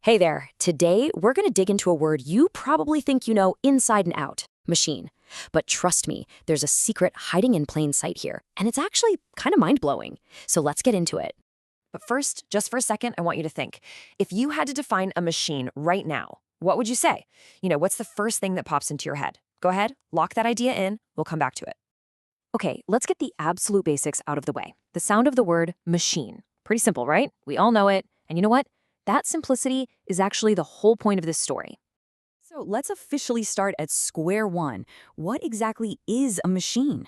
Hey there. Today, we're going to dig into a word you probably think you know inside and out, machine. But trust me, there's a secret hiding in plain sight here, and it's actually kind of mind-blowing. So let's get into it. But first, just for a second, I want you to think. If you had to define a machine right now, what would you say? What's the first thing that pops into your head? Go ahead, lock that idea in. We'll come back to it. Okay, let's get the absolute basics out of the way. The sound of the word machine. Pretty simple, right? We all know it. And you know what? That simplicity is actually the whole point of this story. So let's officially start at square one. What exactly is a machine?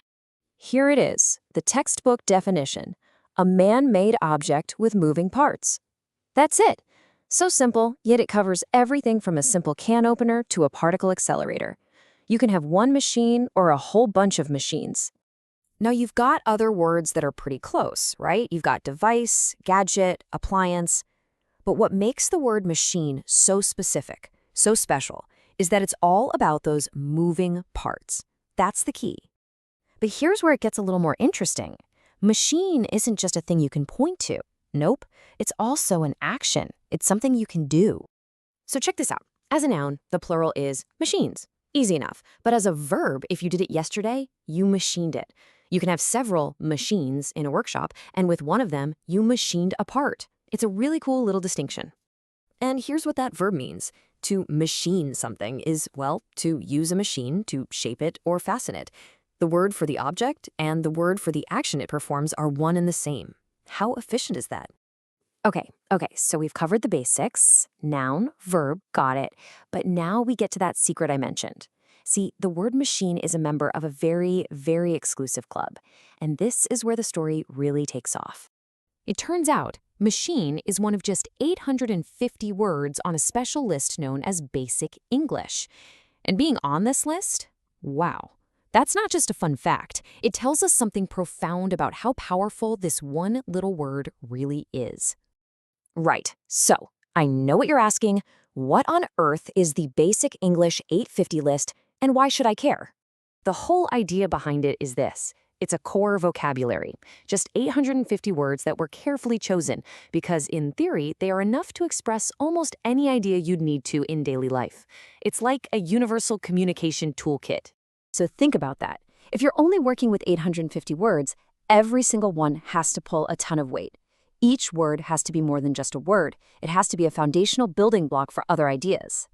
Here it is, the textbook definition. A man-made object with moving parts. That's it. So simple, yet it covers everything from a simple can opener to a particle accelerator. You can have one machine or a whole bunch of machines. Now you've got other words that are pretty close, right? You've got device, gadget, appliance. But what makes the word machine so specific, so special, is that it's all about those moving parts. That's the key. But here's where it gets a little more interesting. Machine isn't just a thing you can point to. Nope, it's also an action. It's something you can do. So check this out. As a noun, the plural is machines. Easy enough. But as a verb, if you did it yesterday, you machined it. You can have several machines in a workshop, and with one of them, you machined a part. It's a really cool little distinction. And here's what that verb means. To machine something is, well, to use a machine to shape it or fasten it. The word for the object and the word for the action it performs are one and the same. How efficient is that? Okay, so we've covered the basics. Noun, verb, got it. But now we get to that secret I mentioned. See, the word machine is a member of a very, very exclusive club. And this is where the story really takes off. It turns out, machine is one of just 850 words on a special list known as Basic English. And being on this list? Wow. That's not just a fun fact. It tells us something profound about how powerful this one little word really is. Right. So, I know what you're asking. What on earth is the Basic English 850 list, and why should I care? The whole idea behind it is this. It's a core vocabulary, just 850 words that were carefully chosen because, in theory, they are enough to express almost any idea you'd need to in daily life. It's like a universal communication toolkit. So think about that. If you're only working with 850 words, every single one has to pull a ton of weight. Each word has to be more than just a word. It has to be a foundational building block for other ideas.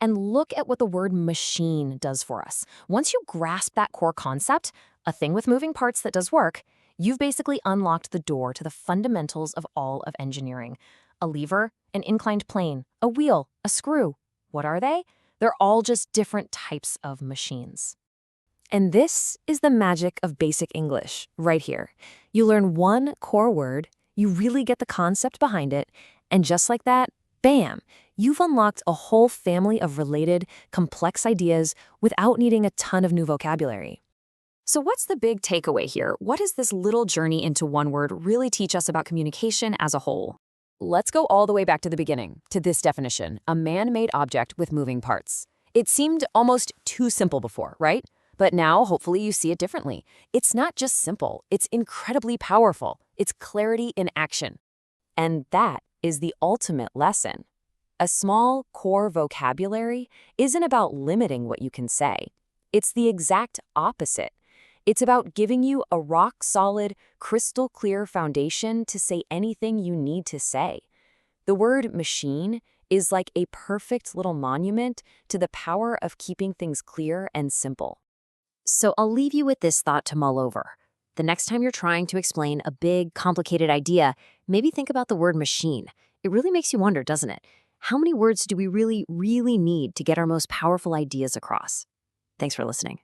And look at what the word machine does for us. Once you grasp that core concept, a thing with moving parts that does work, you've basically unlocked the door to the fundamentals of all of engineering. A lever, an inclined plane, a wheel, a screw. What are they? They're all just different types of machines. And this is the magic of Basic English, right here. You learn one core word, you really get the concept behind it, and just like that, bam, you've unlocked a whole family of related, complex ideas without needing a ton of new vocabulary. So what's the big takeaway here? What does this little journey into one word really teach us about communication as a whole? Let's go all the way back to the beginning, to this definition, a man-made object with moving parts. It seemed almost too simple before, right? But now, hopefully, you see it differently. It's not just simple, it's incredibly powerful. It's clarity in action. And that is the ultimate lesson. A small, core vocabulary isn't about limiting what you can say. It's the exact opposite. It's about giving you a rock-solid, crystal-clear foundation to say anything you need to say. The word machine is like a perfect little monument to the power of keeping things clear and simple. So I'll leave you with this thought to mull over. The next time you're trying to explain a big, complicated idea, maybe think about the word machine. It really makes you wonder, doesn't it? How many words do we really, really need to get our most powerful ideas across? Thanks for listening.